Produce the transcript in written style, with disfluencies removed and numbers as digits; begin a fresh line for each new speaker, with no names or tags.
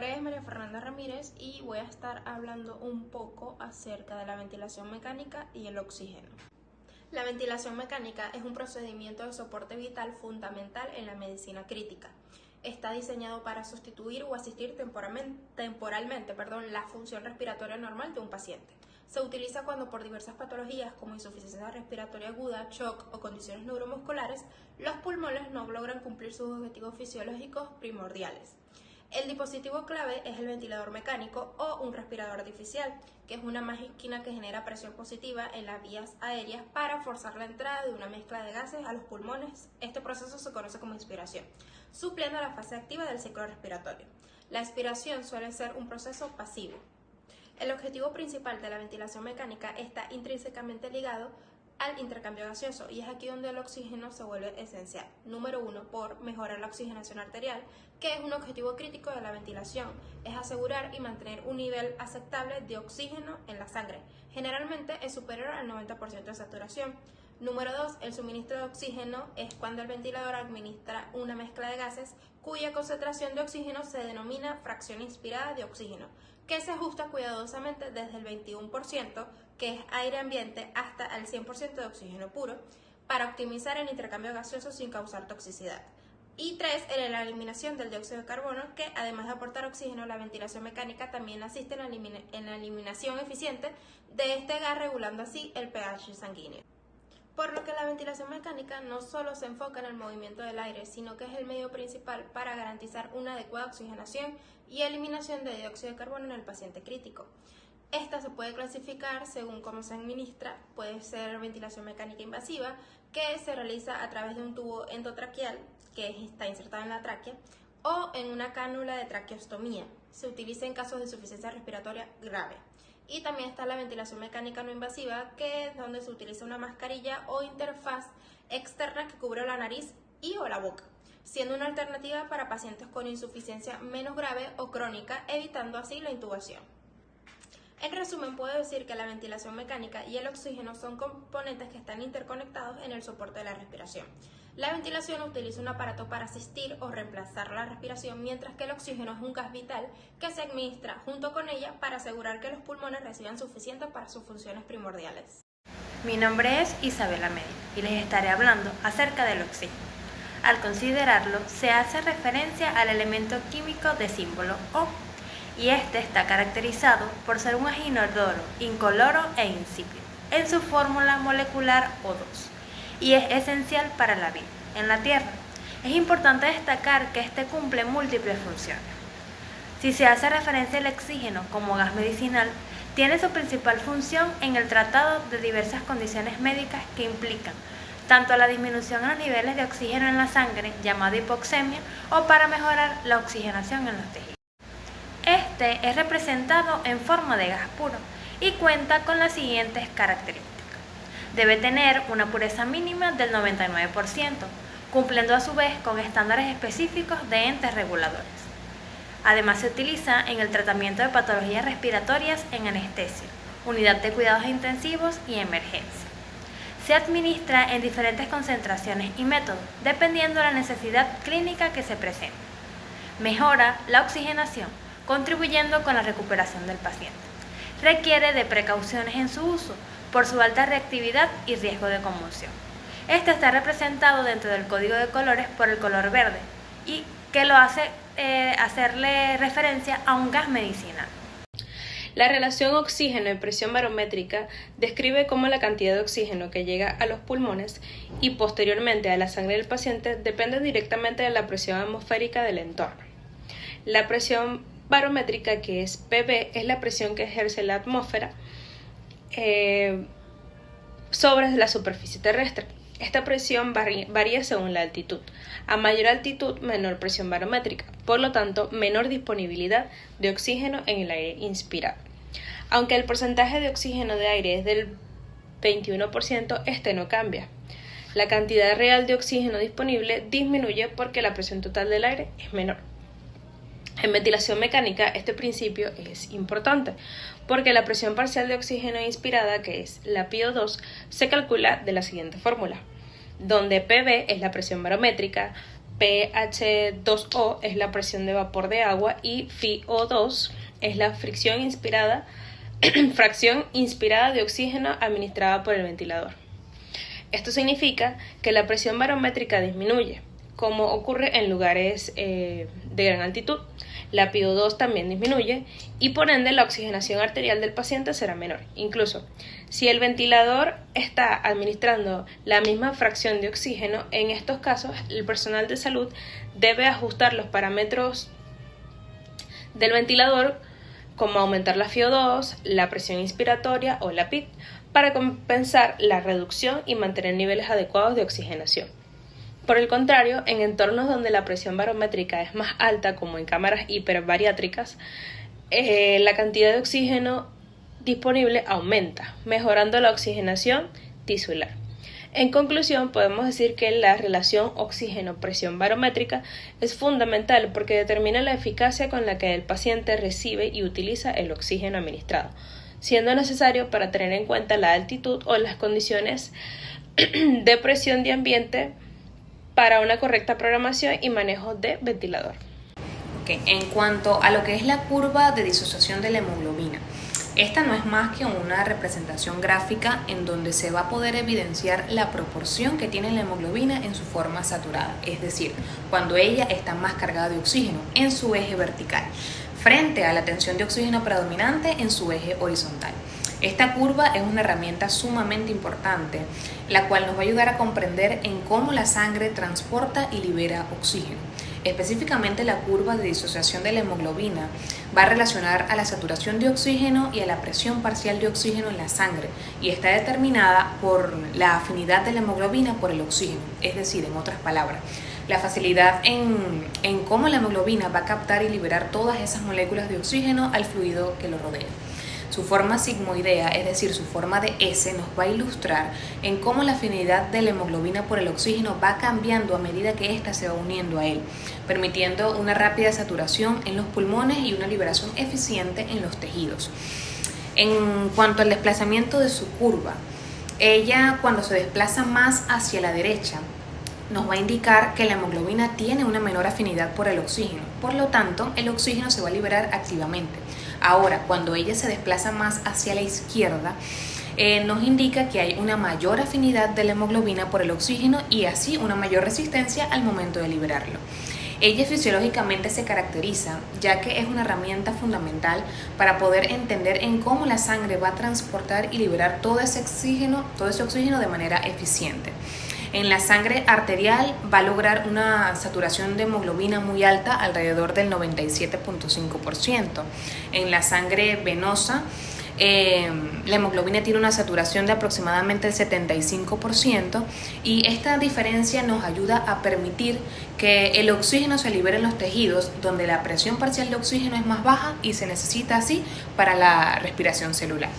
nombre es María Fernanda Ramírez y voy a estar hablando un poco acerca de la ventilación mecánica y el oxígeno. La ventilación mecánica es un procedimiento de soporte vital fundamental en la medicina crítica. Está diseñado para sustituir o asistir temporalmente la función respiratoria normal de un paciente. Se utiliza cuando por diversas patologías como insuficiencia respiratoria aguda, shock o condiciones neuromusculares, los pulmones no logran cumplir sus objetivos fisiológicos primordiales. El dispositivo clave es el ventilador mecánico o un respirador artificial, que es una máquina que genera presión positiva en las vías aéreas para forzar la entrada de una mezcla de gases a los pulmones. Este proceso se conoce como inspiración, supliendo la fase activa del ciclo respiratorio. La expiración suele ser un proceso pasivo. El objetivo principal de la ventilación mecánica está intrínsecamente ligado al intercambio gaseoso y es aquí donde el oxígeno se vuelve esencial. Número 1, por mejorar la oxigenación arterial, que es un objetivo crítico de la ventilación, es asegurar y mantener un nivel aceptable de oxígeno en la sangre. Generalmente es superior al 90% de saturación. Número 2, el suministro de oxígeno es cuando el ventilador administra una mezcla de gases cuya concentración de oxígeno se denomina fracción inspirada de oxígeno, que se ajusta cuidadosamente desde el 21%, que es aire ambiente, hasta el 100% de oxígeno puro, para optimizar el intercambio gaseoso sin causar toxicidad. Y 3, en la eliminación del dióxido de carbono, que además de aportar oxígeno, la ventilación mecánica también asiste en la eliminación eficiente de este gas, regulando así el pH sanguíneo. Por lo que la ventilación mecánica no solo se enfoca en el movimiento del aire, sino que es el medio principal para garantizar una adecuada oxigenación y eliminación de dióxido de carbono en el paciente crítico. Esta se puede clasificar según cómo se administra. Puede ser ventilación mecánica invasiva, que se realiza a través de un tubo endotraqueal que está insertado en la tráquea, o en una cánula de traqueostomía. Se utiliza en casos de insuficiencia respiratoria grave. Y también está la ventilación mecánica no invasiva, que es donde se utiliza una mascarilla o interfaz externa que cubre la nariz y o la boca, siendo una alternativa para pacientes con insuficiencia menos grave o crónica, evitando así la intubación. En resumen, puedo decir que la ventilación mecánica y el oxígeno son componentes que están interconectados en el soporte de la respiración. La ventilación utiliza un aparato para asistir o reemplazar la respiración, mientras que el oxígeno es un gas vital que se administra junto con ella para asegurar que los pulmones reciban suficiente para sus funciones primordiales.
Mi nombre es Isabela Medina y les estaré hablando acerca del oxígeno. Al considerarlo, se hace referencia al elemento químico de símbolo O, y este está caracterizado por ser un gas inodoro, incoloro e insípido en su fórmula molecular O2, y es esencial para la vida en la Tierra. Es importante destacar que este cumple múltiples funciones. Si se hace referencia al oxígeno como gas medicinal, tiene su principal función en el tratado de diversas condiciones médicas que implican tanto la disminución en los niveles de oxígeno en la sangre, llamada hipoxemia, o para mejorar la oxigenación en los tejidos. Este es representado en forma de gas puro y cuenta con las siguientes características. Debe tener una pureza mínima del 99%, cumpliendo a su vez con estándares específicos de entes reguladores. Además, se utiliza en el tratamiento de patologías respiratorias en anestesia, unidad de cuidados intensivos y emergencia. Se administra en diferentes concentraciones y métodos, dependiendo de la necesidad clínica que se presente. Mejora la oxigenación, contribuyendo con la recuperación del paciente. Requiere de precauciones en su uso por su alta reactividad y riesgo de conmoción. Este está representado dentro del código de colores por el color verde, y que lo hace hacerle referencia a un gas medicinal.
La relación oxígeno y presión barométrica describe cómo la cantidad de oxígeno que llega a los pulmones y posteriormente a la sangre del paciente depende directamente de la presión atmosférica del entorno. La presión barométrica, que es PB, es la presión que ejerce la atmósfera sobre la superficie terrestre. Esta presión varía según la altitud. A mayor altitud, menor presión barométrica, por lo tanto, menor disponibilidad de oxígeno en el aire inspirado. Aunque el porcentaje de oxígeno de aire es del 21%, este no cambia. La cantidad real de oxígeno disponible disminuye porque la presión total del aire es menor. En ventilación mecánica, este principio es importante porque la presión parcial de oxígeno inspirada, que es la PO2, se calcula de la siguiente fórmula, donde PB es la presión barométrica,
pH2O es la presión de vapor de agua y FiO2 es la fracción inspirada de oxígeno administrada por el ventilador. Esto significa que la presión barométrica disminuye, como ocurre en lugares de gran altitud. La PiO2 también disminuye y por ende la oxigenación arterial del paciente será menor. Incluso si el ventilador está administrando la misma fracción de oxígeno, en estos casos el personal de salud debe ajustar los parámetros del ventilador, como aumentar la FiO2, la presión inspiratoria o la PIT, para compensar la reducción y mantener niveles adecuados de oxigenación. Por el contrario, en entornos donde la presión barométrica es más alta, como en cámaras hiperbariátricas, la cantidad de oxígeno disponible aumenta, mejorando la oxigenación tisular. En conclusión, podemos decir que la relación oxígeno-presión barométrica es fundamental porque determina la eficacia con la que el paciente recibe y utiliza el oxígeno administrado, siendo necesario para tener en cuenta la altitud o las condiciones de presión de ambiente para una correcta programación y manejo de ventilador.
En cuanto a lo que es la curva de disociación de la hemoglobina, esta no es más que una representación gráfica en donde se va a poder evidenciar la proporción que tiene la hemoglobina en su forma saturada, es decir, cuando ella está más cargada de oxígeno en su eje vertical, frente a la tensión de oxígeno predominante en su eje horizontal. Esta curva es una herramienta sumamente importante, la cual nos va a ayudar a comprender en cómo la sangre transporta y libera oxígeno. Específicamente, la curva de disociación de la hemoglobina va a relacionar a la saturación de oxígeno y a la presión parcial de oxígeno en la sangre y está determinada por la afinidad de la hemoglobina por el oxígeno, es decir, en otras palabras, la facilidad en cómo la hemoglobina va a captar y liberar todas esas moléculas de oxígeno al fluido que lo rodea. Su forma sigmoidea, es decir, su forma de S, nos va a ilustrar en cómo la afinidad de la hemoglobina por el oxígeno va cambiando a medida que ésta se va uniendo a él, permitiendo una rápida saturación en los pulmones y una liberación eficiente en los tejidos. En cuanto al desplazamiento de su curva, ella cuando se desplaza más hacia la derecha, nos va a indicar que la hemoglobina tiene una menor afinidad por el oxígeno, por lo tanto el oxígeno se va a liberar activamente. Ahora, cuando ella se desplaza más hacia la izquierda, nos indica que hay una mayor afinidad de la hemoglobina por el oxígeno y así una mayor resistencia al momento de liberarlo. Ella fisiológicamente se caracteriza ya que es una herramienta fundamental para poder entender en cómo la sangre va a transportar y liberar todo ese oxígeno de manera eficiente. En la sangre arterial va a lograr una saturación de hemoglobina muy alta, alrededor del 97.5%. En la sangre venosa, la hemoglobina tiene una saturación de aproximadamente el 75% y esta diferencia nos ayuda a permitir que el oxígeno se libere en los tejidos donde la presión parcial de oxígeno es más baja y se necesita así para la respiración celular.